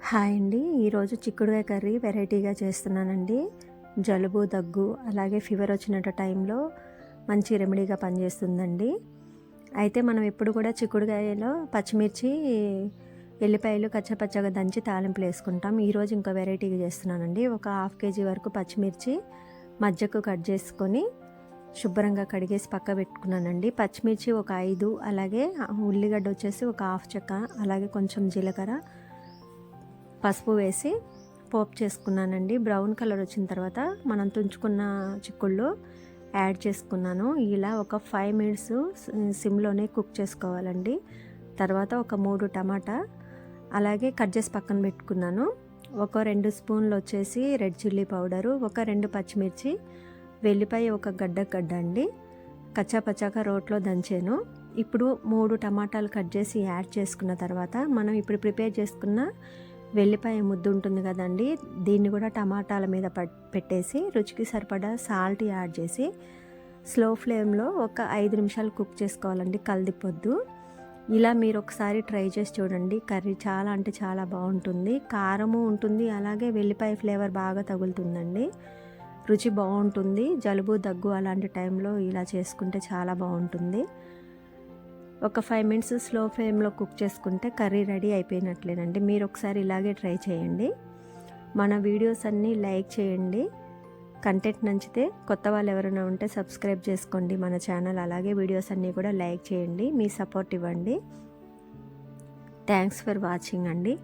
Hi అండి. ఈరోజు చిక్కుడుకాయ కర్రీ వెరైటీగా చేస్తున్నానండి. జలుబు, దగ్గు అలాగే ఫీవర్ వచ్చినట్టు టైంలో మంచి రెమెడీగా పనిచేస్తుందండి. అయితే మనం ఎప్పుడు కూడా చిక్కుడుకాయలో పచ్చిమిర్చి, ఎల్లిపాయలు కచ్చపచ్చగా దంచి తాలింపులు వేసుకుంటాం. ఈరోజు ఇంకో వెరైటీగా చేస్తున్నానండి. ఒక 1/2 కేజీ వరకు పచ్చిమిర్చి మధ్యకు కట్ చేసుకొని శుభ్రంగా కడిగేసి పక్క పెట్టుకున్నానండి. పచ్చిమిర్చి ఒక 5, అలాగే ఉల్లిగడ్డ వచ్చేసి ఒక 1/2 చెక్క, అలాగే కొంచెం జీలకర్ర, పసుపు వేసి పోపు చేసుకున్నానండి. బ్రౌన్ కలర్ వచ్చిన తర్వాత మనం తుంచుకున్న చిక్కుళ్ళు యాడ్ చేసుకున్నాను. ఇలా ఒక 5 మినిట్స్ సిమ్లోనే కుక్ చేసుకోవాలండి. తర్వాత ఒక 3 టమాటా అలాగే కట్ చేసి పక్కన పెట్టుకున్నాను. ఒక 2 స్పూన్లు వచ్చేసి రెడ్ చిల్లీ పౌడరు, ఒక 2 పచ్చిమిర్చి, వెల్లిపాయ ఒక గడ్డ అండి, కచ్చా పచ్చాగా రోట్లో దంచాను. ఇప్పుడు 3 టమాటాలు కట్ చేసి యాడ్ చేసుకున్న తర్వాత మనం ఇప్పుడు ప్రిపేర్ చేసుకున్న వెల్లిపాయ ముద్ద ఉంటుంది కదండి, దీన్ని కూడా టమాటాల మీద పెట్టేసి రుచికి సరిపడా సాల్ట్ యాడ్ చేసి స్లో ఫ్లేమ్లో ఒక 5 నిమిషాలు కుక్ చేసుకోవాలండి, కలదిప్పొద్దు. ఇలా మీరు ఒకసారి ట్రై చేసి చూడండి. కర్రీ చాలా అంటే చాలా బాగుంటుంది. కారము ఉంటుంది, అలాగే వెల్లిపాయ ఫ్లేవర్ బాగా తగులుతుందండి. రుచి బాగుంటుంది. జలుబు, దగ్గు అలాంటి టైంలో ఇలా చేసుకుంటే చాలా బాగుంటుంది. ఒక 5 మినిట్స్ స్లో ఫ్లేమ్లో కుక్ చేసుకుంటే కర్రీ రెడీ అయిపోయినట్లేనండి. మీరు ఒకసారి ఇలాగే ట్రై చేయండి. మన వీడియోస్ అన్నీ లైక్ చేయండి. కంటెంట్ నచ్చితే కొత్త వాళ్ళు ఎవరైనా ఉంటే సబ్స్క్రైబ్ చేసుకోండి మన ఛానల్. అలాగే వీడియోస్ అన్నీ కూడా లైక్ చేయండి. మీ సపోర్ట్ ఇవ్వండి. థ్యాంక్స్ ఫర్ వాచింగ్ అండి.